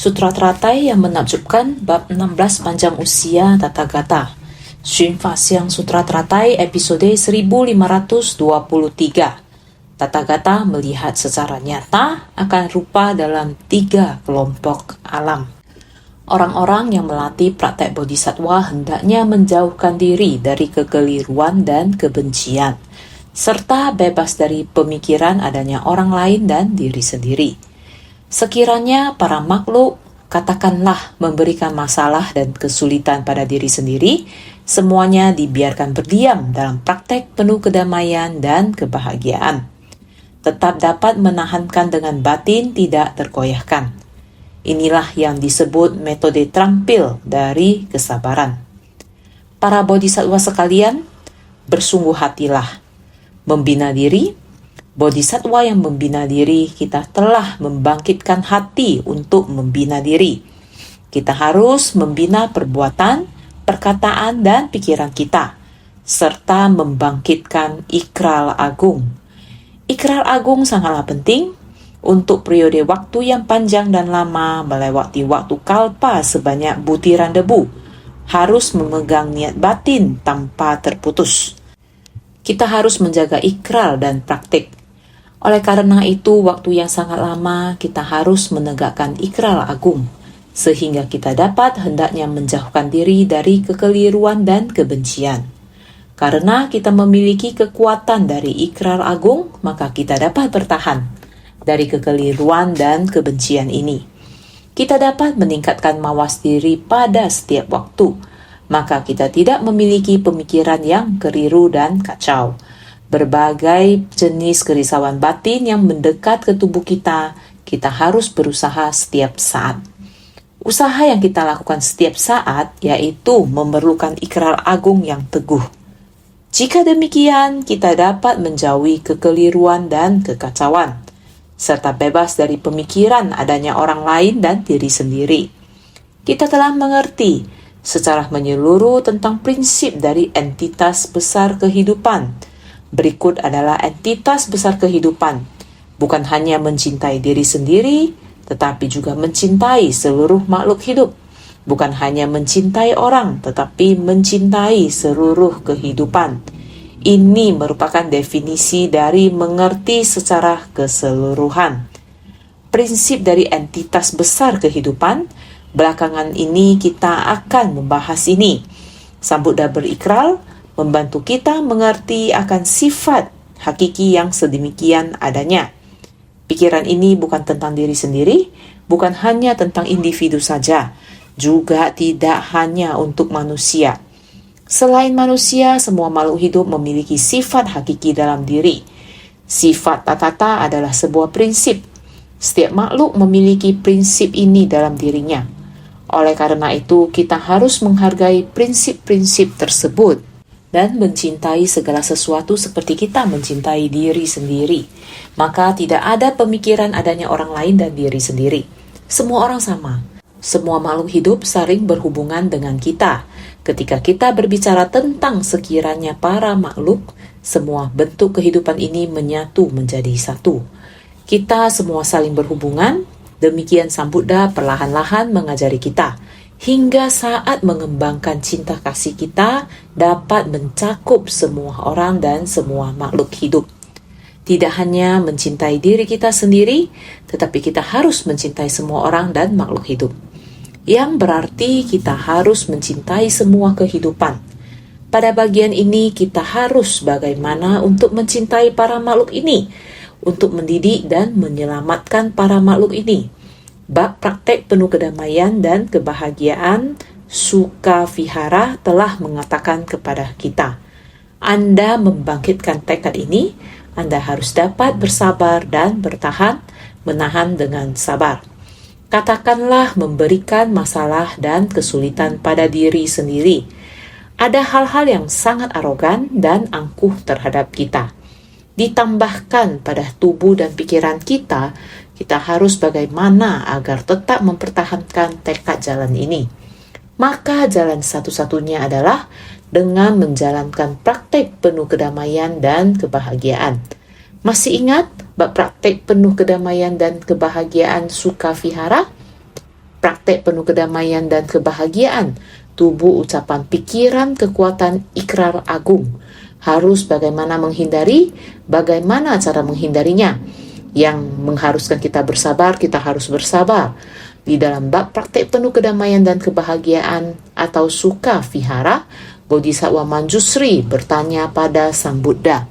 Sutra Teratai yang menakjubkan bab 16 panjang usia Tathagata. Xun Fa Xiang Sutra Teratai episode 1523. Tathagata melihat secara nyata akan rupa dalam 3 kelompok alam. Orang-orang yang melatih praktek bodhisattva hendaknya menjauhkan diri dari kekeliruan dan kebencian, serta bebas dari pemikiran adanya orang lain dan diri sendiri. Sekiranya para makhluk, katakanlah, memberikan masalah dan kesulitan pada diri sendiri, semuanya dibiarkan berdiam dalam praktek penuh kedamaian dan kebahagiaan. Tetap dapat menahankan dengan batin tidak tergoyahkan. Inilah yang disebut metode terampil dari kesabaran. Para bodhisattva sekalian, bersungguh hatilah. Membina diri, bodhisattva yang membina diri, kita telah membangkitkan hati untuk membina diri. Kita harus membina perbuatan, perkataan, dan pikiran kita, serta membangkitkan ikrar agung. Ikrar agung sangatlah penting untuk periode waktu yang panjang dan lama melewati waktu kalpa sebanyak butiran debu. Harus memegang niat batin tanpa terputus. Kita harus menjaga ikrar dan praktik. Oleh karena itu, waktu yang sangat lama kita harus menegakkan ikrar agung, sehingga kita dapat hendaknya menjauhkan diri dari kekeliruan dan kebencian. Karena kita memiliki kekuatan dari ikrar agung, maka kita dapat bertahan dari kekeliruan dan kebencian ini. Kita dapat meningkatkan mawas diri pada setiap waktu, maka kita tidak memiliki pemikiran yang keliru dan kacau. Berbagai jenis kerisauan batin yang mendekat ke tubuh kita, kita harus berusaha setiap saat. Usaha yang kita lakukan setiap saat yaitu memerlukan ikrar agung yang teguh. Jika demikian, kita dapat menjauhi kekeliruan dan kekacauan, serta bebas dari pemikiran adanya orang lain dan diri sendiri. Kita telah mengerti secara menyeluruh tentang prinsip dari entitas besar kehidupan. Berikut adalah entitas besar kehidupan, bukan hanya mencintai diri sendiri, tetapi juga mencintai seluruh makhluk hidup. Bukan hanya mencintai orang, tetapi mencintai seluruh kehidupan. Ini merupakan definisi dari mengerti secara keseluruhan. Prinsip dari entitas besar kehidupan, belakangan ini kita akan membahas ini. Sambuddha berikrar membantu kita mengerti akan sifat hakiki yang sedemikian adanya. Pikiran ini bukan tentang diri sendiri, bukan hanya tentang individu saja, juga tidak hanya untuk manusia. Selain manusia, semua makhluk hidup memiliki sifat hakiki dalam diri. Sifat tatata adalah sebuah prinsip. Setiap makhluk memiliki prinsip ini dalam dirinya. Oleh karena itu, kita harus menghargai prinsip-prinsip tersebut dan mencintai segala sesuatu seperti kita mencintai diri sendiri. Maka tidak ada pemikiran adanya orang lain dan diri sendiri. Semua orang sama. Semua makhluk hidup saling berhubungan dengan kita. Ketika kita berbicara tentang sekiranya para makhluk, semua bentuk kehidupan ini menyatu menjadi satu. Kita semua saling berhubungan, demikian Sambuddha perlahan-lahan mengajari kita. Hingga saat mengembangkan cinta kasih kita dapat mencakup semua orang dan semua makhluk hidup. Tidak hanya mencintai diri kita sendiri, tetapi kita harus mencintai semua orang dan makhluk hidup. Yang berarti kita harus mencintai semua kehidupan. Pada bagian ini kita harus bagaimana untuk mencintai para makhluk ini, untuk mendidik dan menyelamatkan para makhluk ini. Bab praktek penuh kedamaian dan kebahagiaan Sukha Vihara telah mengatakan kepada kita, Anda membangkitkan tekad ini, Anda harus dapat bersabar dan bertahan, menahan dengan sabar. Katakanlah memberikan masalah dan kesulitan pada diri sendiri. Ada hal-hal yang sangat arogan dan angkuh terhadap kita. Ditambahkan pada tubuh dan pikiran kita, kita harus bagaimana agar tetap mempertahankan tekad jalan ini. Maka jalan satu-satunya adalah dengan menjalankan praktek penuh kedamaian dan kebahagiaan. Masih ingat bab praktek penuh kedamaian dan kebahagiaan Sukha Vihara? praktek penuh kedamaian dan kebahagiaan, tubuh ucapan pikiran kekuatan ikrar agung. Harus bagaimana cara menghindarinya. Yang mengharuskan kita bersabar, kita harus bersabar. Di dalam bab praktek penuh kedamaian dan kebahagiaan atau Sukha Vihara, Bodhisattva Manjusri bertanya pada Sang Buddha.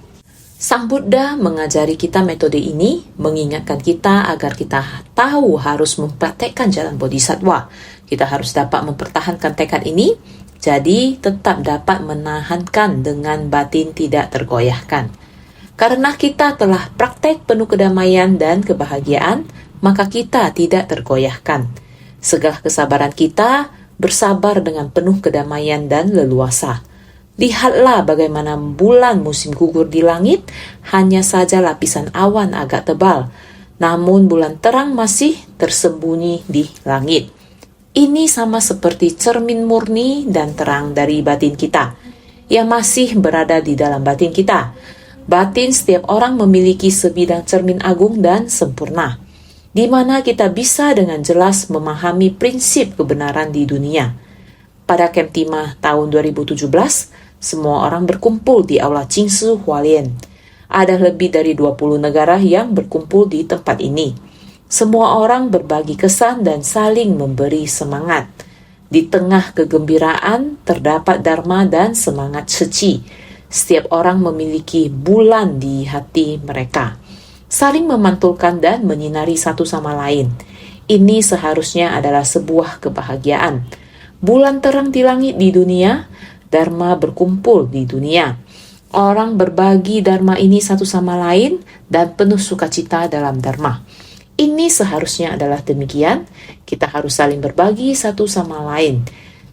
Sang Buddha mengajari kita metode ini, mengingatkan kita agar kita tahu harus mempraktekkan jalan Bodhisattva. Kita harus dapat mempertahankan tekad ini, jadi tetap dapat menahankan dengan batin tidak tergoyahkan. Karena kita telah praktek penuh kedamaian dan kebahagiaan, maka kita tidak tergoyahkan. Segala kesabaran kita bersabar dengan penuh kedamaian dan leluasa. Lihatlah bagaimana bulan musim gugur di langit, hanya saja lapisan awan agak tebal, namun bulan terang masih tersembunyi di langit. Ini sama seperti cermin murni dan terang dari batin kita, yang masih berada di dalam batin kita. Batin setiap orang memiliki sebidang cermin agung dan sempurna, di mana kita bisa dengan jelas memahami prinsip kebenaran di dunia. Pada Camp Timah tahun 2017, semua orang berkumpul di Aula Qingshi Hualien. Ada lebih dari 20 negara yang berkumpul di tempat ini. Semua orang berbagi kesan dan saling memberi semangat. Di tengah kegembiraan terdapat dharma dan semangat suci. Setiap orang memiliki bulan di hati mereka, saling memantulkan dan menyinari satu sama lain. Ini seharusnya adalah sebuah kebahagiaan. Bulan terang di langit di dunia, dharma berkumpul di dunia. Orang berbagi dharma ini satu sama lain dan penuh sukacita dalam dharma. Ini seharusnya adalah demikian. Kita harus saling berbagi satu sama lain.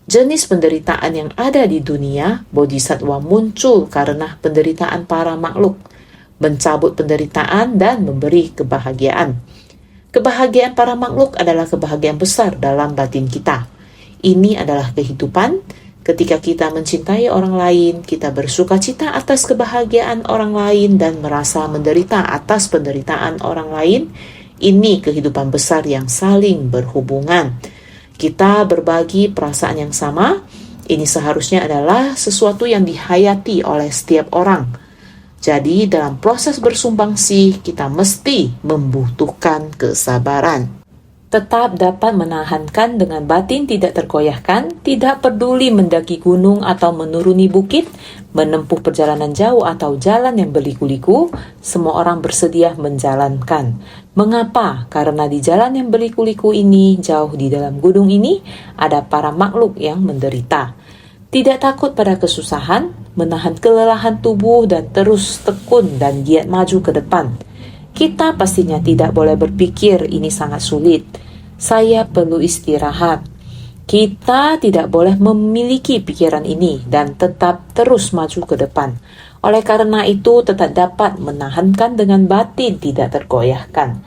Jenis penderitaan yang ada di dunia, Bodhisattva muncul karena penderitaan para makhluk, mencabut penderitaan dan memberi kebahagiaan. Kebahagiaan para makhluk adalah kebahagiaan besar dalam batin kita. Ini adalah kehidupan. Ketika kita mencintai orang lain, kita bersukacita atas kebahagiaan orang lain dan merasa menderita atas penderitaan orang lain. Ini kehidupan besar yang saling berhubungan. Kita berbagi perasaan yang sama. Ini seharusnya adalah sesuatu yang dihayati oleh setiap orang. Jadi dalam proses bersumbangsi, kita mesti membutuhkan kesabaran. Tetap dapat menahankan dengan batin tidak tergoyahkan, tidak peduli mendaki gunung atau menuruni bukit, menempuh perjalanan jauh atau jalan yang berliku-liku, semua orang bersedia menjalankan. Mengapa? Karena di jalan yang berliku-liku ini, jauh di dalam gunung ini, ada para makhluk yang menderita. Tidak takut pada kesusahan, menahan kelelahan tubuh dan terus tekun dan giat maju ke depan. Kita pastinya tidak boleh berpikir ini sangat sulit. Saya perlu istirahat. Kita tidak boleh memiliki pikiran ini dan tetap terus maju ke depan. Oleh karena itu tetap dapat menahankan dengan batin tidak tergoyahkan.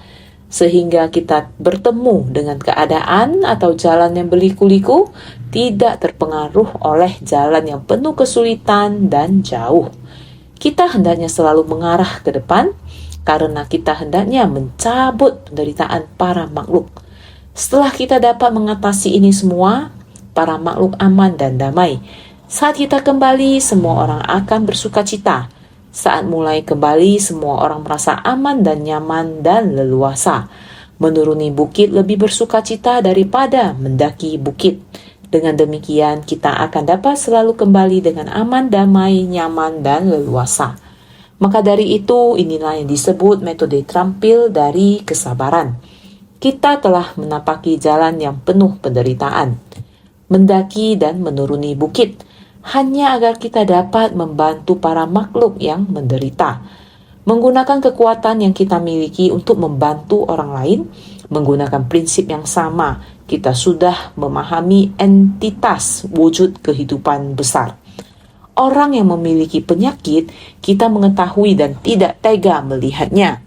Sehingga kita bertemu dengan keadaan atau jalan yang berliku-liku tidak terpengaruh oleh jalan yang penuh kesulitan dan jauh. Kita hendaknya selalu mengarah ke depan karena kita hendaknya mencabut penderitaan para makhluk. Setelah kita dapat mengatasi ini semua, para makhluk aman dan damai. Saat kita kembali, semua orang akan bersukacita. Saat mulai kembali, semua orang merasa aman dan nyaman dan leluasa. Menuruni bukit lebih bersukacita daripada mendaki bukit. Dengan demikian, kita akan dapat selalu kembali dengan aman, damai, nyaman, dan leluasa. Maka dari itu, inilah yang disebut metode terampil dari kesabaran. Kita telah menapaki jalan yang penuh penderitaan, mendaki dan menuruni bukit, hanya agar kita dapat membantu para makhluk yang menderita. Menggunakan kekuatan yang kita miliki untuk membantu orang lain, menggunakan prinsip yang sama, kita sudah memahami entitas wujud kehidupan besar. Orang yang memiliki penyakit, kita mengetahui dan tidak tega melihatnya.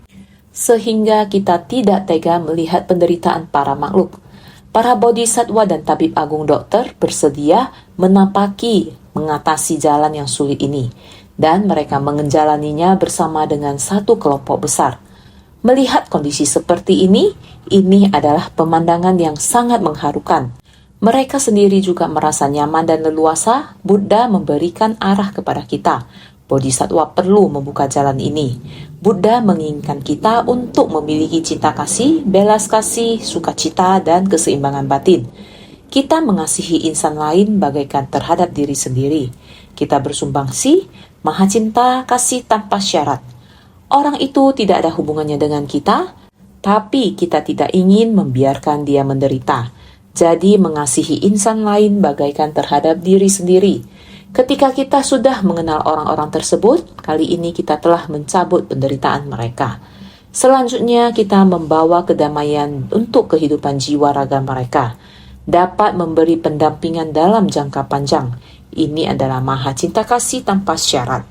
Sehingga kita tidak tega melihat penderitaan para makhluk. Para bodhisattva dan tabib agung dokter bersedia mengatasi jalan yang sulit ini, dan mereka menjalaninya bersama dengan satu kelompok besar. Melihat kondisi seperti ini adalah pemandangan yang sangat mengharukan. Mereka sendiri juga merasa nyaman dan leluasa. Buddha memberikan arah kepada kita. Bodhisattva perlu membuka jalan ini. Buddha menginginkan kita untuk memiliki cinta kasih, belas kasih, sukacita, dan keseimbangan batin. Kita mengasihi insan lain bagaikan terhadap diri sendiri. Kita bersumbangsi, maha cinta, kasih tanpa syarat. Orang itu tidak ada hubungannya dengan kita, tapi kita tidak ingin membiarkan dia menderita. Jadi mengasihi insan lain bagaikan terhadap diri sendiri. Ketika kita sudah mengenal orang-orang tersebut, kali ini kita telah mencabut penderitaan mereka. Selanjutnya kita membawa kedamaian untuk kehidupan jiwa raga mereka. Dapat memberi pendampingan dalam jangka panjang. Ini adalah maha cinta kasih tanpa syarat.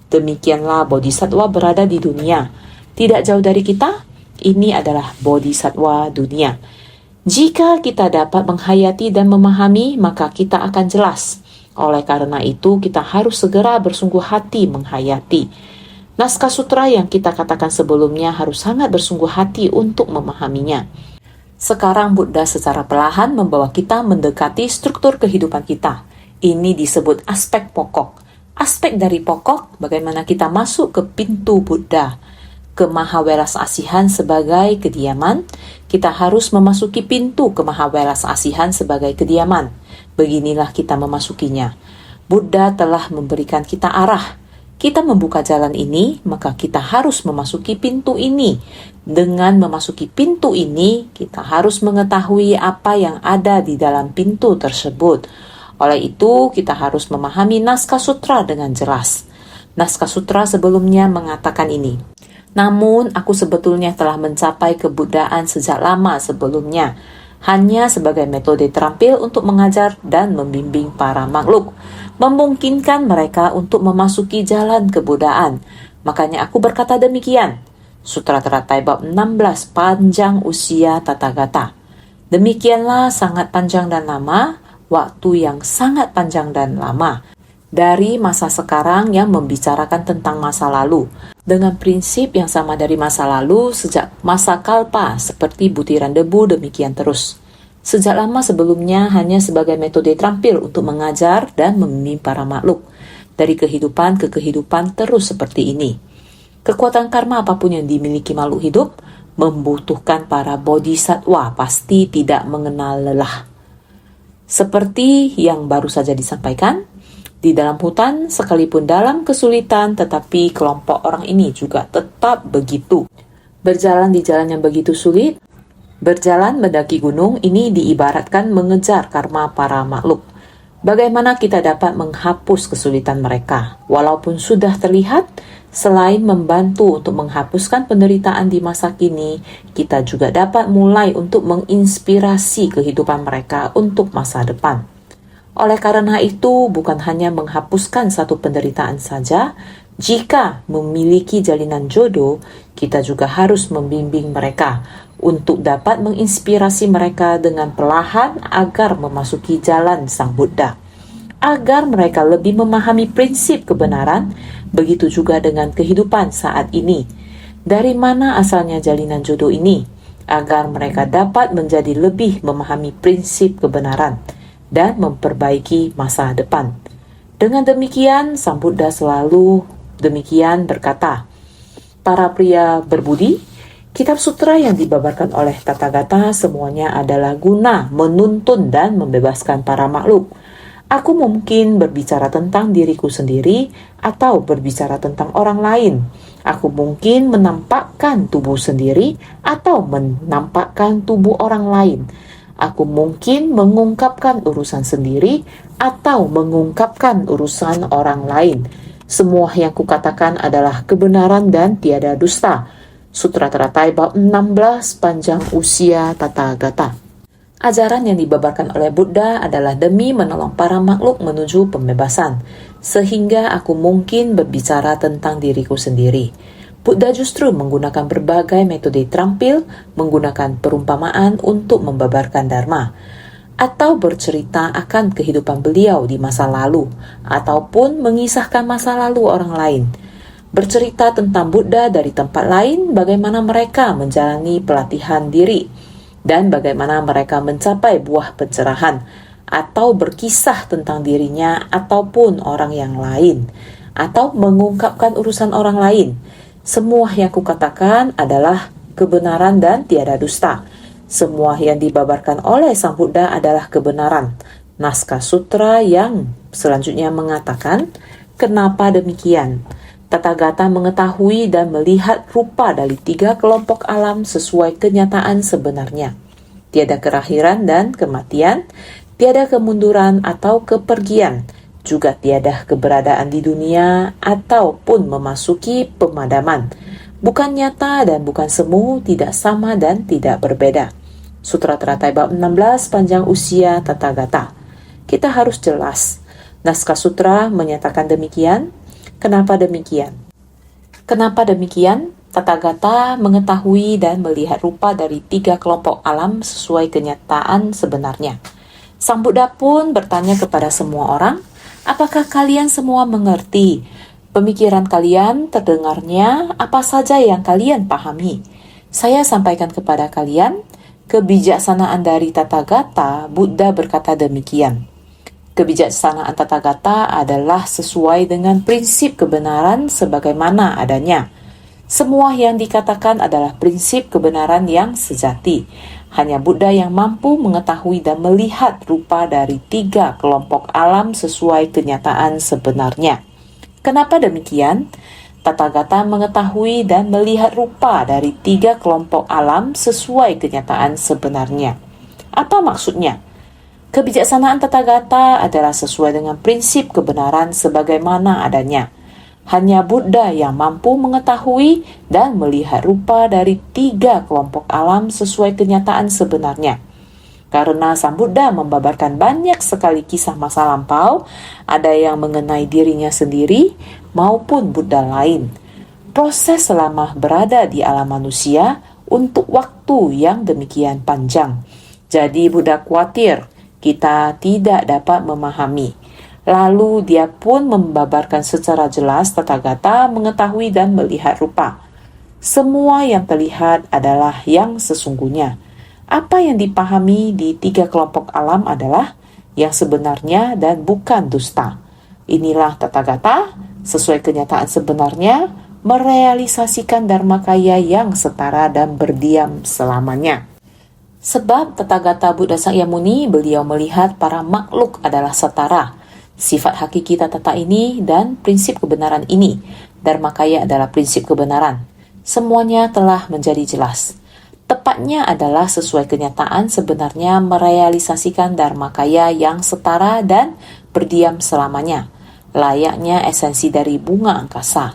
Demikianlah Bodhisattva berada di dunia. Tidak jauh dari kita, ini adalah Bodhisattva dunia. Jika kita dapat menghayati dan memahami, maka kita akan jelas. Oleh karena itu, kita harus segera bersungguh hati menghayati. Naskah sutra yang kita katakan sebelumnya harus sangat bersungguh hati untuk memahaminya. Sekarang Buddha secara perlahan membawa kita mendekati struktur kehidupan kita. Ini disebut aspek pokok. Aspek dari pokok, bagaimana kita masuk ke pintu Buddha. Kemahawelas asihan sebagai kediaman, kita harus memasuki pintu kemahawelas asihan sebagai kediaman. Beginilah kita memasukinya. Buddha telah memberikan kita arah. Kita membuka jalan ini, maka kita harus memasuki pintu ini. Dengan memasuki pintu ini, kita harus mengetahui apa yang ada di dalam pintu tersebut. Oleh itu, kita harus memahami naskah sutra dengan jelas. Naskah sutra sebelumnya mengatakan ini. Namun, aku sebetulnya telah mencapai kebuddhaan sejak lama sebelumnya, hanya sebagai metode terampil untuk mengajar dan membimbing para makhluk, memungkinkan mereka untuk memasuki jalan kebuddhaan. Makanya aku berkata demikian. Sutra Teratai bab 16, panjang usia Tathagata. Demikianlah sangat panjang dan lama, waktu yang sangat panjang dan lama. Dari masa sekarang yang membicarakan tentang masa lalu, dengan prinsip yang sama dari masa lalu sejak masa kalpa seperti butiran debu demikian terus. Sejak lama sebelumnya hanya sebagai metode terampil untuk mengajar dan membimbing para makhluk. Dari kehidupan ke kehidupan terus seperti ini. Kekuatan karma apapun yang dimiliki makhluk hidup membutuhkan para bodhisattva pasti tidak mengenal lelah. Seperti yang baru saja disampaikan, di dalam hutan, sekalipun dalam kesulitan, tetapi kelompok orang ini juga tetap begitu. Berjalan di jalan yang begitu sulit, berjalan mendaki gunung, ini diibaratkan mengejar karma para makhluk. Bagaimana kita dapat menghapus kesulitan mereka? Walaupun sudah terlihat, selain membantu untuk menghapuskan penderitaan di masa kini, kita juga dapat mulai untuk menginspirasi kehidupan mereka untuk masa depan. Oleh karena itu, bukan hanya menghapuskan satu penderitaan saja, jika memiliki jalinan jodoh, kita juga harus membimbing mereka untuk dapat menginspirasi mereka dengan perlahan agar memasuki jalan Sang Buddha. Agar mereka lebih memahami prinsip kebenaran, begitu juga dengan kehidupan saat ini. Dari mana asalnya jalinan jodoh ini? Agar mereka dapat menjadi lebih memahami prinsip kebenaran dan memperbaiki masa depan. Dengan demikian, Sang Buddha selalu demikian berkata, para pria berbudi, kitab sutra yang dibabarkan oleh Tathagata semuanya adalah guna menuntun dan membebaskan para makhluk. Aku mungkin berbicara tentang diriku sendiri atau berbicara tentang orang lain. Aku mungkin menampakkan tubuh sendiri atau menampakkan tubuh orang lain. Aku mungkin mengungkapkan urusan sendiri atau mengungkapkan urusan orang lain. Semua yang kukatakan adalah kebenaran dan tiada dusta. Sutra Teratai bab 16, panjang usia Tathagata. Ajaran yang dibabarkan oleh Buddha adalah demi menolong para makhluk menuju pembebasan, sehingga aku mungkin berbicara tentang diriku sendiri. Buddha justru menggunakan berbagai metode terampil, menggunakan perumpamaan untuk membabarkan dharma, atau bercerita akan kehidupan beliau di masa lalu, ataupun mengisahkan masa lalu orang lain. bercerita tentang Buddha dari tempat lain, bagaimana mereka menjalani pelatihan diri, dan bagaimana mereka mencapai buah pencerahan, atau berkisah tentang dirinya ataupun orang yang lain, atau mengungkapkan urusan orang lain. Semua yang kukatakan adalah kebenaran dan tiada dusta. Semua yang dibabarkan oleh Sang Buddha adalah kebenaran. Naskah sutra yang selanjutnya mengatakan, kenapa demikian? Tathagata mengetahui dan melihat rupa dari 3 kelompok alam sesuai kenyataan sebenarnya. Tiada kerakhiran dan kematian, tiada kemunduran atau kepergian, juga tiada keberadaan di dunia ataupun memasuki pemadaman. Bukan nyata dan bukan semu, tidak sama dan tidak berbeda. Sutra Teratai bab 16 panjang usia Tathagata. Kita harus jelas. Naskah sutra menyatakan demikian. Kenapa demikian? Kenapa demikian? Tathagata mengetahui dan melihat rupa dari 3 kelompok alam sesuai kenyataan sebenarnya. Sang Buddha pun bertanya kepada semua orang, apakah kalian semua mengerti? Pemikiran kalian terdengarnya apa saja yang kalian pahami? Saya sampaikan kepada kalian, kebijaksanaan dari Tathagata, Buddha berkata demikian. Kebijaksanaan Tathagata adalah sesuai dengan prinsip kebenaran sebagaimana adanya. Semua yang dikatakan adalah prinsip kebenaran yang sejati. Hanya Buddha yang mampu mengetahui dan melihat rupa dari 3 kelompok alam sesuai kenyataan sebenarnya. Kenapa demikian? Tathagata mengetahui dan melihat rupa dari 3 kelompok alam sesuai kenyataan sebenarnya. Apa maksudnya? Kebijaksanaan Tathagata adalah sesuai dengan prinsip kebenaran sebagaimana adanya. Hanya Buddha yang mampu mengetahui dan melihat rupa dari 3 kelompok alam sesuai kenyataan sebenarnya. Karena Sang Buddha membabarkan banyak sekali kisah masa lampau, ada yang mengenai dirinya sendiri maupun Buddha lain. Proses selama berada di alam manusia untuk waktu yang demikian panjang. Jadi Buddha khawatir kita tidak dapat memahami. Lalu dia pun membabarkan secara jelas Tathagata mengetahui dan melihat rupa. Semua yang terlihat adalah yang sesungguhnya. Apa yang dipahami di 3 kelompok alam adalah yang sebenarnya dan bukan dusta. Inilah Tathagata, sesuai kenyataan sebenarnya, merealisasikan Dharmakaya yang setara dan berdiam selamanya. Sebab Tathagata Buddha Sakyamuni, beliau melihat para makhluk adalah setara. Sifat hakiki Tathata ini dan prinsip kebenaran ini, Dharmakaya adalah prinsip kebenaran. Semuanya telah menjadi jelas. Tepatnya adalah sesuai kenyataan sebenarnya merealisasikan Dharmakaya yang setara dan berdiam selamanya. Layaknya esensi dari bunga angkasa.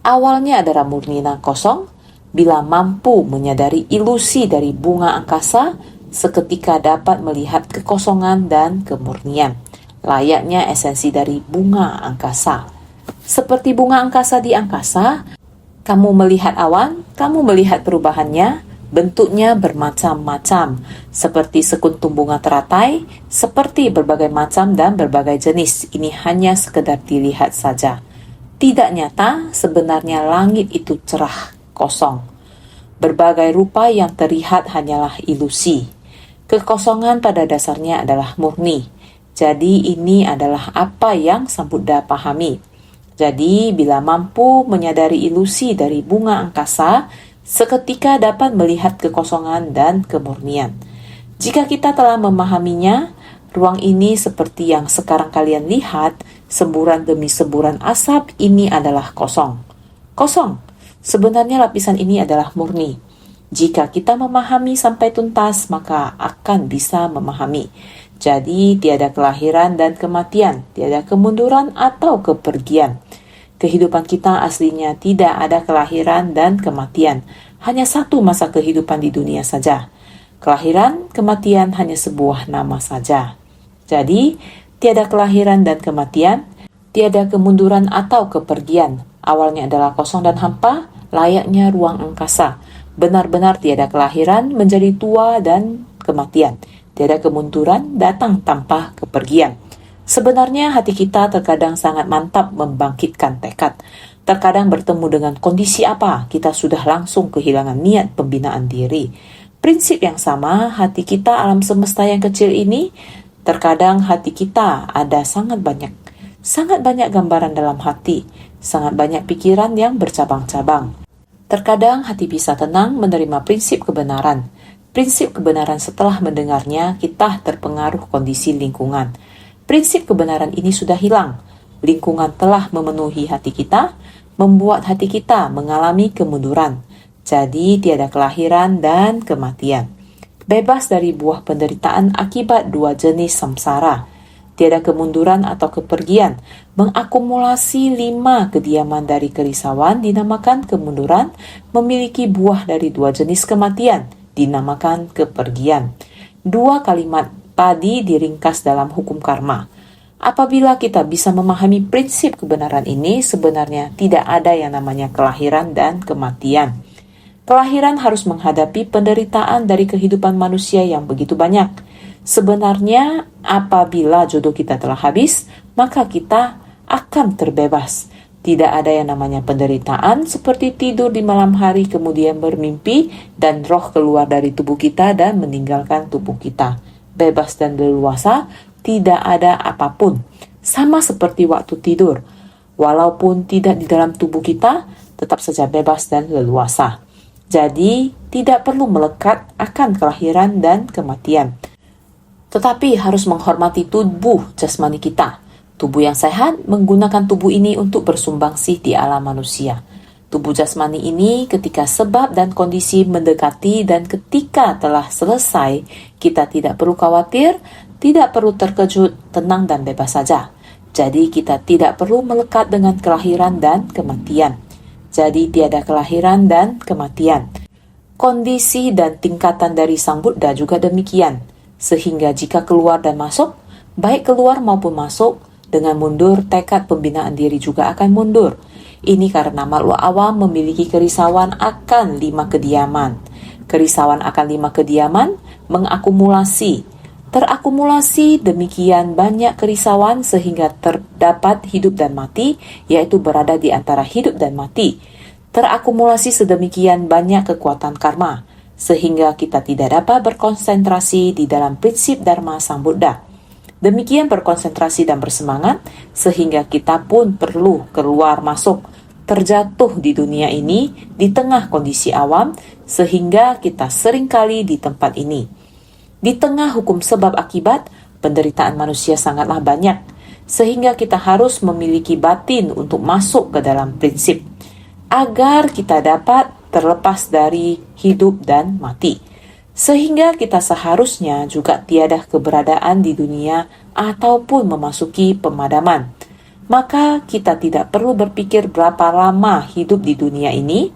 Awalnya adalah murni dan kosong. Bila mampu menyadari ilusi dari bunga angkasa, seketika dapat melihat kekosongan dan kemurnian. Layaknya esensi dari bunga angkasa. Seperti bunga angkasa di angkasa, kamu melihat awan, kamu melihat perubahannya, bentuknya bermacam-macam, seperti sekuntum bunga teratai, seperti berbagai macam dan berbagai jenis. Ini hanya sekedar dilihat saja. Tidak nyata, sebenarnya langit itu cerah, kosong. Berbagai rupa yang terlihat hanyalah ilusi. Kekosongan pada dasarnya adalah murni. Jadi ini adalah apa yang Sang Buddha pahami. Jadi bila mampu menyadari ilusi dari bunga angkasa, seketika dapat melihat kekosongan dan kemurnian. Jika kita telah memahaminya, ruang ini seperti yang sekarang kalian lihat, semburan demi semburan asap ini adalah kosong. Kosong. Sebenarnya lapisan ini adalah murni. Jika kita memahami sampai tuntas, maka akan bisa memahami. Jadi, tiada kelahiran dan kematian, tiada kemunduran atau kepergian. Kehidupan kita aslinya tidak ada kelahiran dan kematian. Hanya satu masa kehidupan di dunia saja. Kelahiran, kematian hanya sebuah nama saja. Jadi, tiada kelahiran dan kematian, tiada kemunduran atau kepergian. Awalnya adalah kosong dan hampa, layaknya ruang angkasa. Benar-benar tiada kelahiran menjadi tua dan kematian. Tiada kemunduran datang tanpa kepergian. Sebenarnya hati kita terkadang sangat mantap membangkitkan tekad. Terkadang bertemu dengan kondisi apa, kita sudah langsung kehilangan niat pembinaan diri. Prinsip yang sama, hati kita alam semesta yang kecil ini, terkadang hati kita ada sangat banyak gambaran dalam hati, sangat banyak pikiran yang bercabang-cabang. Terkadang hati bisa tenang menerima prinsip kebenaran. Prinsip kebenaran setelah mendengarnya, kita terpengaruh kondisi lingkungan. Prinsip kebenaran ini sudah hilang. Lingkungan telah memenuhi hati kita, membuat hati kita mengalami kemunduran. Jadi tiada kelahiran dan kematian. Bebas dari buah penderitaan akibat dua jenis samsara. Tiada kemunduran atau kepergian. Mengakumulasi 5 kediaman dari kerisauan dinamakan kemunduran, memiliki buah dari 2 jenis kematian dinamakan kepergian. 2 kalimat tadi diringkas dalam hukum karma. Apabila kita bisa memahami prinsip kebenaran ini, sebenarnya tidak ada yang namanya kelahiran dan kematian. Kelahiran harus menghadapi penderitaan dari kehidupan manusia yang begitu banyak. Sebenarnya, apabila jodoh kita telah habis, maka kita akan terbebas. Tidak ada yang namanya penderitaan seperti tidur di malam hari kemudian bermimpi dan roh keluar dari tubuh kita dan meninggalkan tubuh kita. Bebas dan leluasa, tidak ada apapun. Sama seperti waktu tidur. Walaupun tidak di dalam tubuh kita, tetap saja bebas dan leluasa. Jadi, tidak perlu melekat akan kelahiran dan kematian. Tetapi harus menghormati tubuh jasmani kita. Tubuh yang sehat menggunakan tubuh ini untuk bersumbangsi di alam manusia. Tubuh jasmani ini ketika sebab dan kondisi mendekati dan ketika telah selesai, kita tidak perlu khawatir, tidak perlu terkejut, tenang dan bebas saja. Jadi kita tidak perlu melekat dengan kelahiran dan kematian. Jadi tiada kelahiran dan kematian. Kondisi dan tingkatan dari Sang Buddha juga demikian. Sehingga jika keluar dan masuk, baik keluar maupun masuk, dengan mundur tekad pembinaan diri juga akan mundur. Ini karena makhluk awam memiliki kerisauan akan 5 kediaman. Kerisauan akan 5 kediaman mengakumulasi. Terakumulasi demikian banyak kerisauan sehingga terdapat hidup dan mati, yaitu berada di antara hidup dan mati. Terakumulasi sedemikian banyak kekuatan karma, sehingga kita tidak dapat berkonsentrasi di dalam prinsip Dharma Sang Buddha. Demikian berkonsentrasi dan bersemangat, sehingga kita pun perlu keluar masuk, terjatuh di dunia ini, di tengah kondisi awam, sehingga kita seringkali di tempat ini. Di tengah hukum sebab akibat, penderitaan manusia sangatlah banyak, sehingga kita harus memiliki batin untuk masuk ke dalam prinsip, agar kita dapat terlepas dari hidup dan mati. Sehingga kita seharusnya juga tiada keberadaan di dunia ataupun memasuki pemadaman. Maka kita tidak perlu berpikir berapa lama hidup di dunia ini,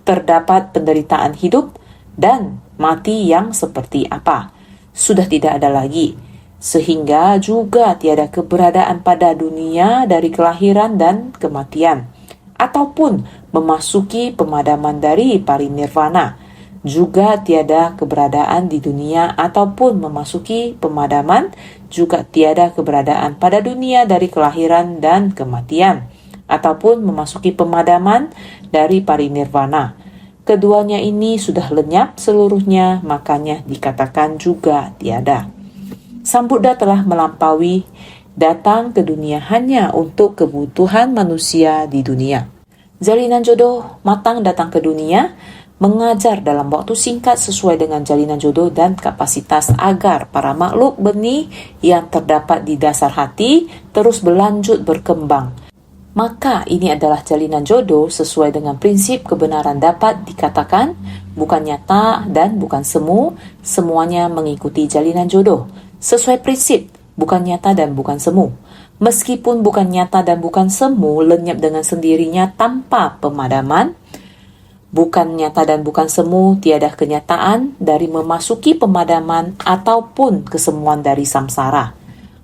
terdapat penderitaan hidup dan mati yang seperti apa. Sudah tidak ada lagi. Sehingga juga tiada keberadaan pada dunia dari kelahiran dan kematian, ataupun memasuki pemadaman dari parinirvana. Juga tiada keberadaan di dunia ataupun memasuki pemadaman, juga tiada keberadaan pada dunia dari kelahiran dan kematian, ataupun memasuki pemadaman dari parinirvana. Keduanya ini sudah lenyap seluruhnya, makanya dikatakan juga tiada. Sang Buddha telah melampaui datang ke dunia hanya untuk kebutuhan manusia di dunia. Jalinan jodoh matang datang ke dunia, mengajar dalam waktu singkat sesuai dengan jalinan jodoh dan kapasitas agar para makhluk benih yang terdapat di dasar hati terus berlanjut berkembang. Maka ini adalah jalinan jodoh sesuai dengan prinsip kebenaran dapat dikatakan bukan nyata dan bukan semu, semuanya mengikuti jalinan jodoh. Sesuai prinsip, bukan nyata dan bukan semu. Meskipun bukan nyata dan bukan semu lenyap dengan sendirinya tanpa pemadaman, bukan nyata dan bukan semu tiada kenyataan dari memasuki pemadaman ataupun kesemuan dari samsara.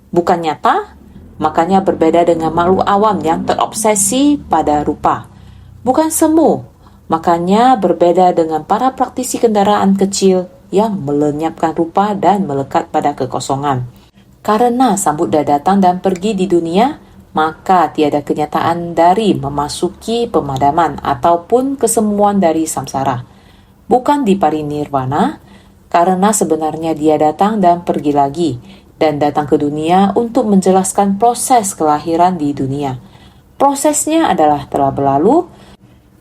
Bukan nyata, makanya berbeda dengan makhluk awam yang terobsesi pada rupa. Bukan semu, makanya berbeda dengan para praktisi kendaraan kecil yang melenyapkan rupa dan melekat pada kekosongan. Karena Sang Buddha datang dan pergi di dunia, maka tiada kenyataan dari memasuki pemadaman ataupun kesemuan dari samsara. Bukan di parinirvana, karena sebenarnya dia datang dan pergi lagi, dan datang ke dunia untuk menjelaskan proses kelahiran di dunia. Prosesnya adalah telah berlalu,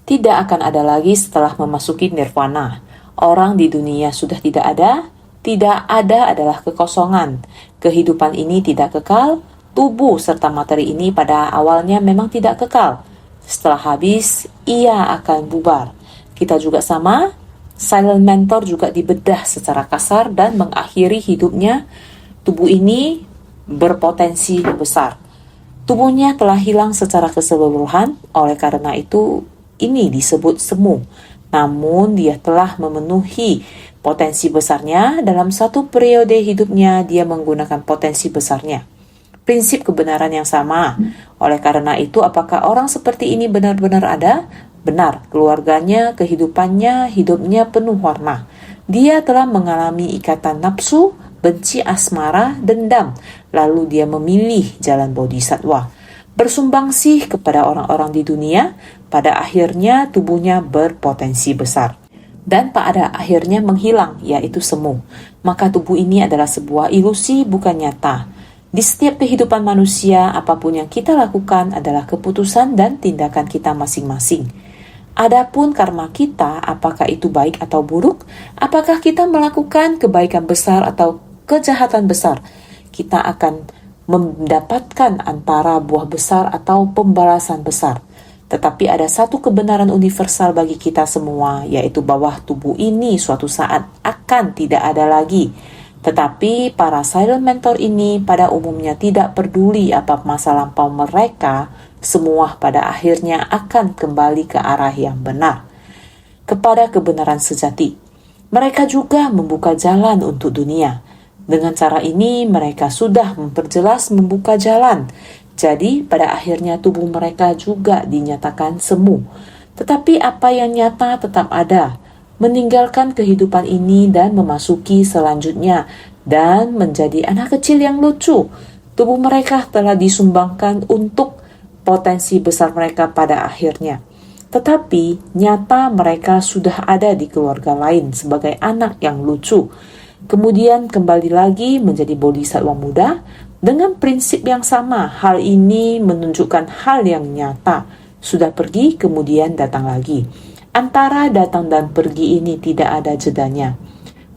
tidak akan ada lagi setelah memasuki nirvana. Orang di dunia sudah tidak ada adalah kekosongan. Kehidupan ini tidak kekal, tubuh serta materi ini pada awalnya memang tidak kekal. Setelah habis, ia akan bubar. Kita juga sama, silent mentor juga dibedah secara kasar dan mengakhiri hidupnya. Tubuh ini berpotensi besar. Tubuhnya telah hilang secara keseluruhan, oleh karena itu ini disebut semu. Namun dia telah memenuhi potensi besarnya. Dalam satu periode hidupnya dia menggunakan potensi besarnya. Prinsip kebenaran yang sama. Oleh karena itu, apakah orang seperti ini benar-benar ada? Benar, keluarganya, kehidupannya, hidupnya penuh warna. Dia telah mengalami ikatan nafsu, benci, asmara, dendam. Lalu dia memilih jalan bodhisattva. Bersumbangsih kepada orang-orang di dunia, pada akhirnya tubuhnya berpotensi besar. Dan pada akhirnya menghilang, yaitu semu. Maka tubuh ini adalah sebuah ilusi, bukan nyata. Di setiap kehidupan manusia, apapun yang kita lakukan adalah keputusan dan tindakan kita masing-masing. Adapun karma kita, apakah itu baik atau buruk? Apakah kita melakukan kebaikan besar atau kejahatan besar? Kita akan mendapatkan antara buah besar atau pembalasan besar. Tetapi ada satu kebenaran universal bagi kita semua, yaitu bahwa tubuh ini suatu saat akan tidak ada lagi. Tetapi para silent mentor ini pada umumnya tidak peduli apa masa lampau mereka, semua pada akhirnya akan kembali ke arah yang benar, kepada kebenaran sejati. Mereka juga membuka jalan untuk dunia. Dengan cara ini mereka sudah memperjelas membuka jalan. Jadi pada akhirnya tubuh mereka juga dinyatakan semu. Tetapi apa yang nyata tetap ada. Meninggalkan kehidupan ini dan memasuki selanjutnya dan menjadi anak kecil yang lucu. Tubuh mereka telah disumbangkan untuk potensi besar mereka pada akhirnya. Tetapi nyata mereka sudah ada di keluarga lain sebagai anak yang lucu. Kemudian kembali lagi menjadi bodhisattva muda dengan prinsip yang sama. Hal ini menunjukkan hal yang nyata. Sudah pergi kemudian datang lagi. Antara datang dan pergi ini tidak ada jedanya.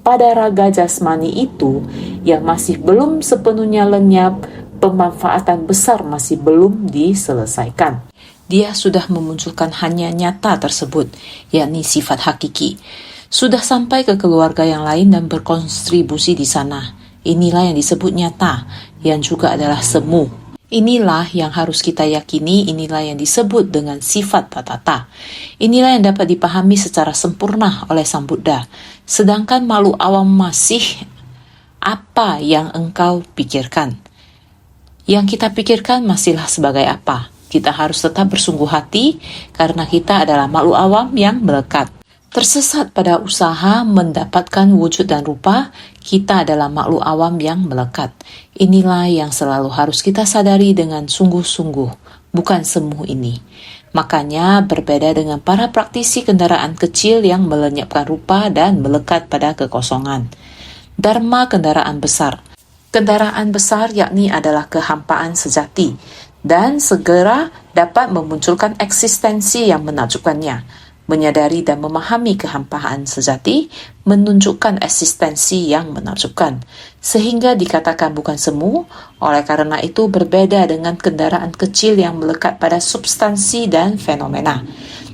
Pada raga jasmani itu yang masih belum sepenuhnya lenyap, pemanfaatan besar masih belum diselesaikan. Dia sudah memunculkan hanya nyata tersebut, yakni sifat hakiki. Sudah sampai ke keluarga yang lain dan berkontribusi di sana. Inilah yang disebut nyata, yang juga adalah semu. Inilah yang harus kita yakini, inilah yang disebut dengan sifat patata. Inilah yang dapat dipahami secara sempurna oleh Sang Buddha. Sedangkan makhluk awam masih apa yang engkau pikirkan. Yang kita pikirkan masihlah sebagai apa. Kita harus tetap bersungguh hati karena kita adalah makhluk awam yang melekat. Tersesat pada usaha mendapatkan wujud dan rupa, kita adalah makhluk awam yang melekat. Inilah yang selalu harus kita sadari dengan sungguh-sungguh, bukan semu ini. Makanya berbeda dengan para praktisi kendaraan kecil yang melenyapkan rupa dan melekat pada kekosongan. Dharma kendaraan besar. Kendaraan besar yakni adalah kehampaan sejati dan segera dapat memunculkan eksistensi yang menakjubkannya. Menyadari dan memahami kehampaan sejati menunjukkan eksistensi yang menakjubkan, sehingga dikatakan bukan semu. Oleh karena itu berbeda dengan kendaraan kecil yang melekat pada substansi dan fenomena.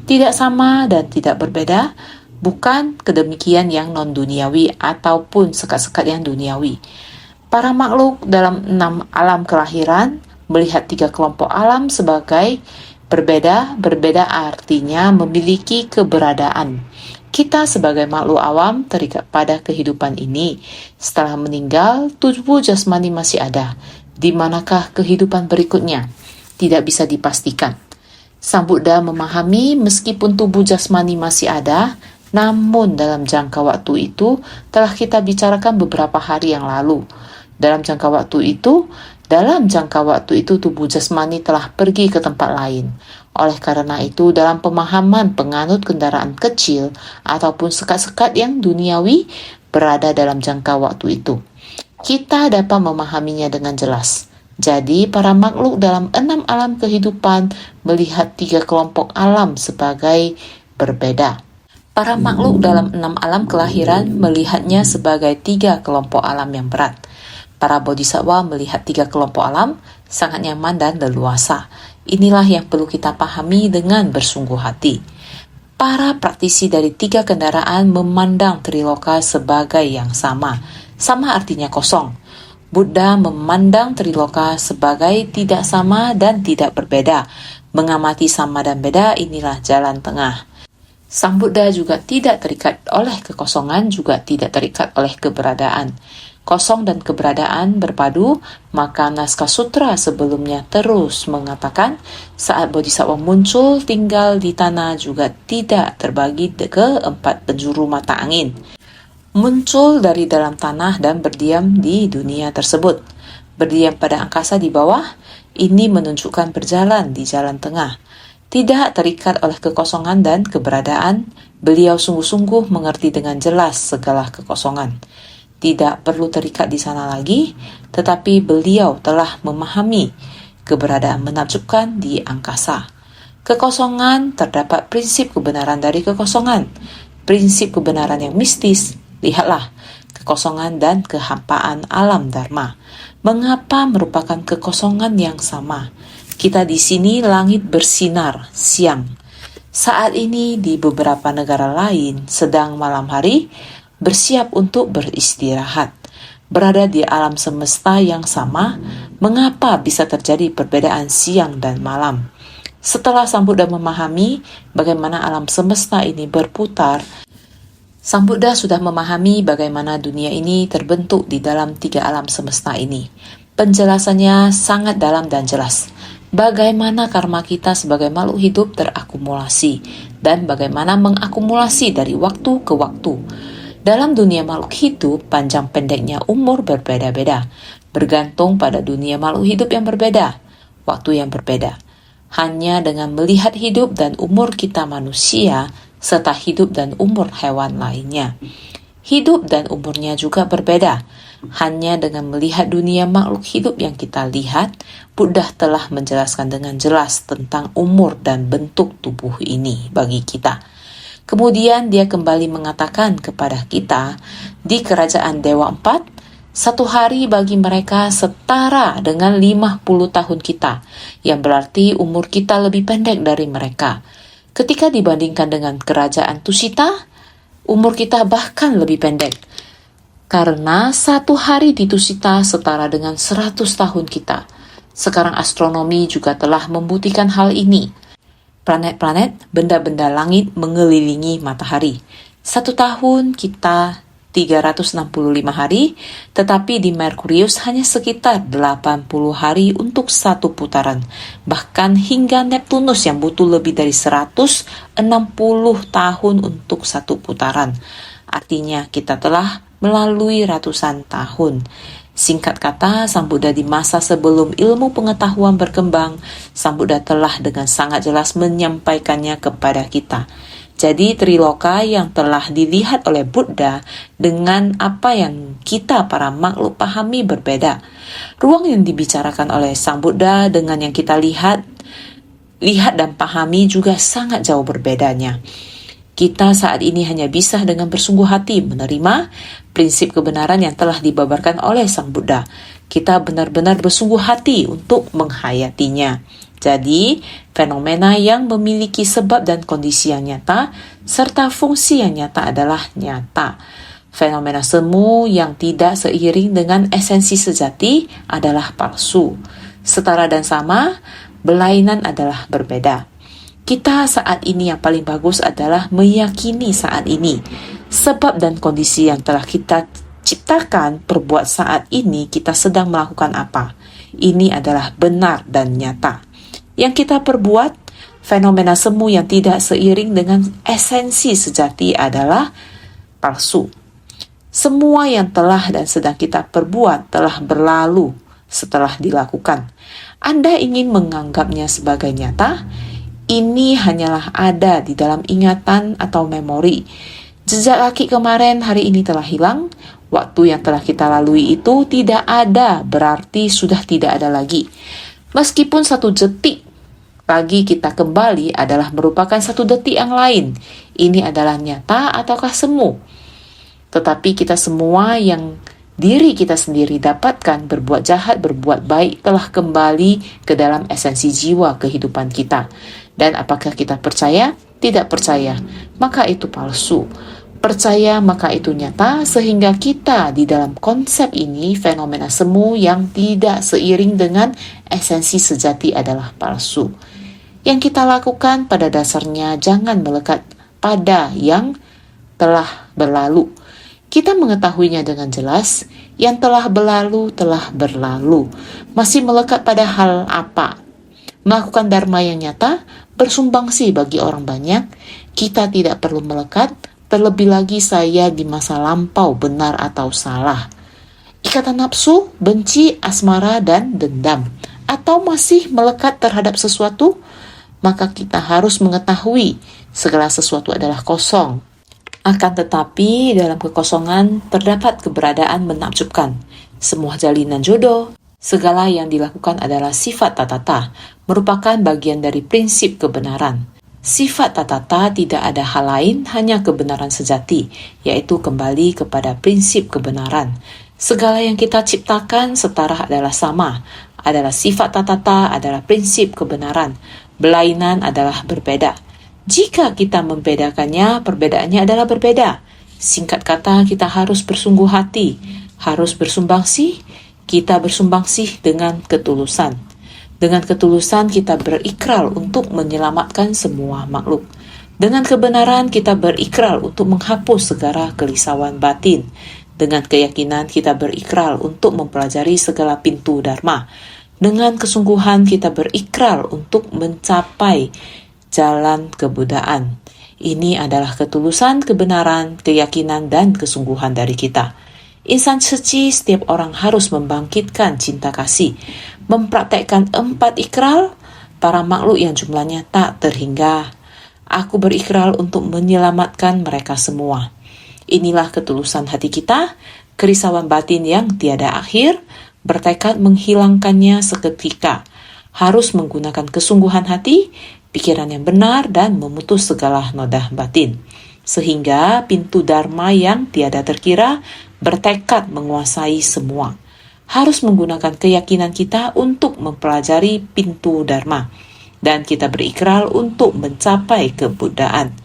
Tidak sama dan tidak berbeda, bukan kedemikian yang non-duniawi ataupun sekat-sekat yang duniawi. Para makhluk dalam 6 alam kelahiran melihat 3 kelompok alam sebagai berbeda artinya memiliki keberadaan. Kita sebagai makhluk awam terikat pada kehidupan ini. Setelah meninggal, tubuh jasmani masih ada. Di manakah kehidupan berikutnya? Tidak bisa dipastikan. Sang Buddha memahami meskipun tubuh jasmani masih ada, namun dalam jangka waktu itu telah kita bicarakan beberapa hari yang lalu. Dalam jangka waktu itu tubuh jasmani telah pergi ke tempat lain. Oleh karena itu, dalam pemahaman penganut kendaraan kecil ataupun sekat-sekat yang duniawi berada dalam jangka waktu itu, kita dapat memahaminya dengan jelas. Jadi, para makhluk dalam 6 alam kehidupan melihat 3 kelompok alam sebagai berbeda. Para makhluk dalam 6 alam kelahiran melihatnya sebagai 3 kelompok alam yang berat. Para bodhisattva melihat 3 kelompok alam sangat nyaman dan leluasa. Inilah yang perlu kita pahami dengan bersungguh hati. Para praktisi dari 3 kendaraan memandang Triloka sebagai yang sama. Sama artinya kosong. Buddha memandang Triloka sebagai tidak sama dan tidak berbeda. Mengamati sama dan beda, inilah jalan tengah. Sang Buddha juga tidak terikat oleh kekosongan, juga tidak terikat oleh keberadaan. Kosong dan keberadaan berpadu, maka naskah sutra sebelumnya terus mengatakan saat bodhisattva muncul tinggal di tanah juga tidak terbagi ke 4 penjuru mata angin. Muncul dari dalam tanah dan berdiam di dunia tersebut. Berdiam pada angkasa di bawah, ini menunjukkan berjalan di jalan tengah. Tidak terikat oleh kekosongan dan keberadaan, beliau sungguh-sungguh mengerti dengan jelas segala kekosongan. Tidak perlu terikat di sana lagi, tetapi beliau telah memahami keberadaan menakjubkan di angkasa. Kekosongan terdapat prinsip kebenaran dari kekosongan, prinsip kebenaran yang mistis. Lihatlah, kekosongan dan kehampaan alam dharma. Mengapa merupakan kekosongan yang sama? Kita di sini langit bersinar siang. Saat ini di beberapa negara lain sedang malam hari, bersiap untuk beristirahat. Berada di alam semesta yang sama, mengapa bisa terjadi perbedaan siang dan malam? Setelah Sang Buddha memahami bagaimana alam semesta ini berputar, Sang Buddha sudah memahami bagaimana dunia ini terbentuk di dalam 3 alam semesta ini. Penjelasannya sangat dalam dan jelas. Bagaimana karma kita sebagai makhluk hidup terakumulasi dan bagaimana mengakumulasi dari waktu ke waktu. Dalam dunia makhluk hidup, panjang pendeknya umur berbeda-beda, bergantung pada dunia makhluk hidup yang berbeda, waktu yang berbeda. Hanya dengan melihat hidup dan umur kita manusia, serta hidup dan umur hewan lainnya. Hidup dan umurnya juga berbeda. Hanya dengan melihat dunia makhluk hidup yang kita lihat, Buddha telah menjelaskan dengan jelas tentang umur dan bentuk tubuh ini bagi kita. Kemudian dia kembali mengatakan kepada kita, di kerajaan Dewa 4, 1 hari bagi mereka setara dengan 50 tahun kita, yang berarti umur kita lebih pendek dari mereka. Ketika dibandingkan dengan kerajaan Tusita, umur kita bahkan lebih pendek. Karena 1 hari di Tusita setara dengan 100 tahun kita. Sekarang astronomi juga telah membuktikan hal ini. Planet-planet, benda-benda langit mengelilingi matahari. 1 tahun kita 365 hari, tetapi di Merkurius hanya sekitar 80 hari untuk 1 putaran. Bahkan hingga Neptunus yang butuh lebih dari 160 tahun untuk 1 putaran. Artinya kita telah melalui ratusan tahun. Singkat kata, Sang Buddha di masa sebelum ilmu pengetahuan berkembang, Sang Buddha telah dengan sangat jelas menyampaikannya kepada kita. Jadi Triloka yang telah dilihat oleh Buddha dengan apa yang kita para makhluk pahami berbeda. Ruang yang dibicarakan oleh Sang Buddha dengan yang kita lihat dan pahami juga sangat jauh berbedanya. Kita saat ini hanya bisa dengan bersungguh hati menerima prinsip kebenaran yang telah dibabarkan oleh Sang Buddha. Kita benar-benar bersungguh hati untuk menghayatinya. Jadi, fenomena yang memiliki sebab dan kondisi yang nyata, serta fungsi yang nyata adalah nyata. Fenomena semu yang tidak seiring dengan esensi sejati adalah palsu. Setara dan sama, belainan adalah berbeda. Kita saat ini yang paling bagus adalah meyakini saat ini. Sebab dan kondisi yang telah kita ciptakan perbuat saat ini kita sedang melakukan apa. Ini adalah benar dan nyata. Yang kita perbuat, fenomena semu yang tidak seiring dengan esensi sejati adalah palsu. Semua yang telah dan sedang kita perbuat telah berlalu setelah dilakukan. Anda ingin menganggapnya sebagai nyata? Ini hanyalah ada di dalam ingatan atau memori. Jejak kaki kemarin hari ini telah hilang. Waktu yang telah kita lalui itu tidak ada, berarti sudah tidak ada lagi. Meskipun 1 detik lagi kita kembali adalah merupakan 1 detik yang lain. Ini adalah nyata ataukah semu? Tetapi kita semua yang diri kita sendiri dapatkan berbuat jahat, berbuat baik telah kembali ke dalam esensi jiwa kehidupan kita. Dan apakah kita percaya? Tidak percaya, maka itu palsu. Percaya, maka itu nyata, sehingga kita di dalam konsep ini fenomena semu yang tidak seiring dengan esensi sejati adalah palsu. Yang kita lakukan pada dasarnya jangan melekat pada yang telah berlalu. Kita mengetahuinya dengan jelas, yang telah berlalu. Masih melekat pada hal apa? Melakukan dharma yang nyata, bersumbangsi bagi orang banyak, kita tidak perlu melekat, terlebih lagi saya di masa lampau benar atau salah. Ikatan nafsu, benci, asmara, dan dendam. Atau masih melekat terhadap sesuatu, maka kita harus mengetahui segala sesuatu adalah kosong. Akan tetapi, dalam kekosongan terdapat keberadaan menakjubkan. Semua jalinan jodoh, segala yang dilakukan adalah sifat tatata, merupakan bagian dari prinsip kebenaran. Sifat tatata tidak ada hal lain, hanya kebenaran sejati, yaitu kembali kepada prinsip kebenaran. Segala yang kita ciptakan setara adalah sama, adalah sifat tatata, adalah prinsip kebenaran. Belainan adalah berbeda. Jika kita membedakannya, perbedaannya adalah berbeda. Singkat kata, kita harus bersungguh hati, harus bersumbangsi. Kita bersumbangsi dengan ketulusan. Dengan ketulusan kita berikrar untuk menyelamatkan semua makhluk. Dengan kebenaran kita berikrar untuk menghapus segala kerisauan batin. Dengan keyakinan kita berikrar untuk mempelajari segala pintu dharma. Dengan kesungguhan kita berikrar untuk mencapai jalan kebudaan. Ini adalah ketulusan, kebenaran, keyakinan, dan kesungguhan dari kita. Insan suci, setiap orang harus membangkitkan cinta kasih, mempraktekkan 4 ikrar para makhluk yang jumlahnya tak terhingga. Aku berikrar untuk menyelamatkan mereka semua. Inilah ketulusan hati kita, kerisauan batin yang tiada akhir, bertekad menghilangkannya seketika. Harus menggunakan kesungguhan hati, pikiran yang benar, dan memutus segala noda batin. Sehingga pintu dharma yang tiada terkira bertekad menguasai semua. Harus menggunakan keyakinan kita untuk mempelajari pintu dharma. Dan kita berikrar untuk mencapai kebudaan.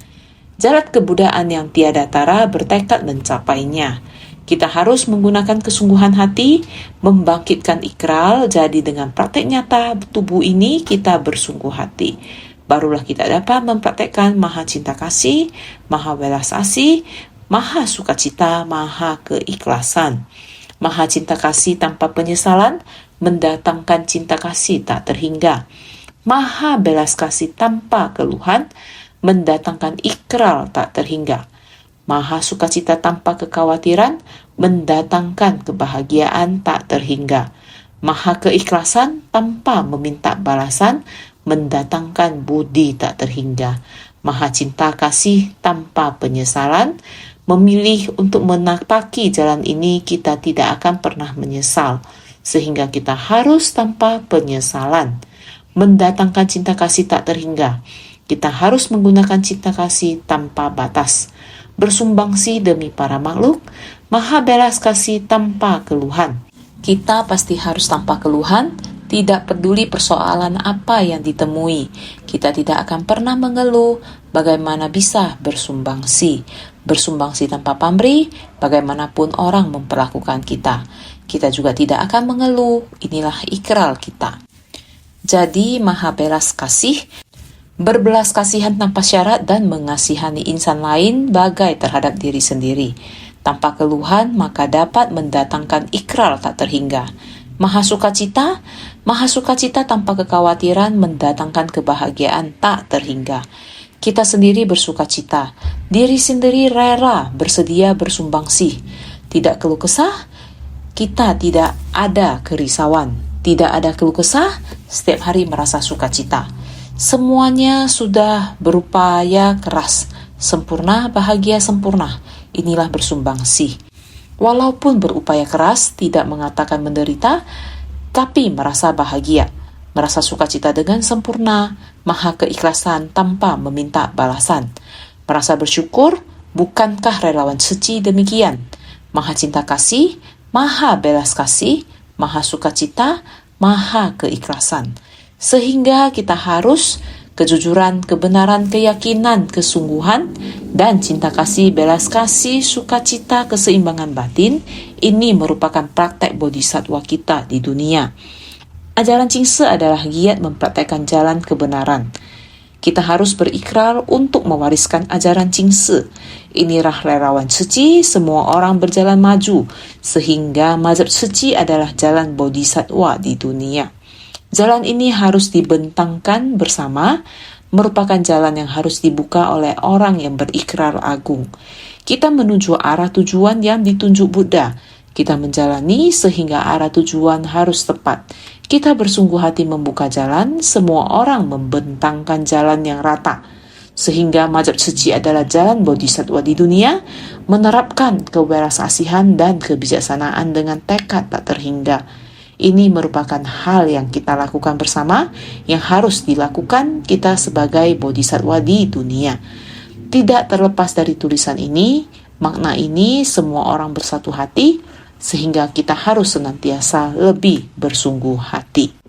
Jalan kebudaan yang tiada tara bertekad mencapainya. Kita harus menggunakan kesungguhan hati, membangkitkan ikrar, jadi dengan praktek nyata tubuh ini kita bersungguh hati. Barulah kita dapat mempraktekkan maha cinta kasih, maha welas asih, maha sukacita, maha keikhlasan. Maha cinta kasih tanpa penyesalan mendatangkan cinta kasih tak terhingga. Maha belas kasih tanpa keluhan mendatangkan ikrar tak terhingga. Maha sukacita tanpa kekhawatiran mendatangkan kebahagiaan tak terhingga. Maha keikhlasan tanpa meminta balasan mendatangkan budi tak terhingga. Maha cinta kasih tanpa penyesalan memilih untuk menapaki jalan ini, kita tidak akan pernah menyesal, sehingga kita harus tanpa penyesalan mendatangkan cinta kasih tak terhingga. Kita harus menggunakan cinta kasih tanpa batas, bersumbangsi demi para makhluk, maha belas kasih tanpa keluhan. Kita pasti harus tanpa keluhan, tidak peduli persoalan apa yang ditemui. Kita tidak akan pernah mengeluh, bagaimana bisa bersumbangsi. Bersumbangsi tanpa pamrih, bagaimanapun orang memperlakukan kita. Kita juga tidak akan mengeluh, inilah ikrar kita. Jadi maha belas kasih, berbelas kasihan tanpa syarat dan mengasihani insan lain bagai terhadap diri sendiri. Tanpa keluhan, maka dapat mendatangkan ikrar tak terhingga. Maha sukacita tanpa kekhawatiran mendatangkan kebahagiaan tak terhingga. Kita sendiri bersukacita, diri sendiri rela bersedia bersumbangsi. tidak keluh kesah, kita tidak ada kerisauan. Tidak ada keluh kesah, setiap hari merasa sukacita. Semuanya sudah berupaya keras, sempurna, bahagia sempurna. Inilah bersumbangsih. Walaupun berupaya keras, tidak mengatakan menderita, tapi merasa bahagia, merasa sukacita dengan sempurna, maha keikhlasan tanpa meminta balasan. Merasa bersyukur, bukankah relawan suci demikian? Maha cinta kasih, maha belas kasih, maha sukacita, maha keikhlasan. Sehingga kita harus kejujuran, kebenaran, keyakinan, kesungguhan, dan cinta kasih, belas kasih, sukacita, keseimbangan batin. Ini merupakan praktek bodhisatwa kita di dunia. Ajaran Chingse adalah giat mempraktekkan jalan kebenaran. Kita harus berikrar untuk mewariskan ajaran Chingse. Inilah relawan suci, semua orang berjalan maju, sehingga mazhab suci adalah jalan bodhisatwa di dunia. Jalan ini harus dibentangkan bersama, merupakan jalan yang harus dibuka oleh orang yang berikrar agung. Kita menuju arah tujuan yang ditunjuk Buddha. Kita menjalani sehingga arah tujuan harus tepat. Kita bersungguh hati membuka jalan, semua orang membentangkan jalan yang rata. Sehingga mazhab suci adalah jalan bodhisatwa di dunia, menerapkan kewelasasihan dan kebijaksanaan dengan tekad tak terhingga. Ini merupakan hal yang kita lakukan bersama, yang harus dilakukan kita sebagai bodhisatwa di dunia. Tidak terlepas dari tulisan ini, makna ini semua orang bersatu hati, sehingga kita harus senantiasa lebih bersungguh hati.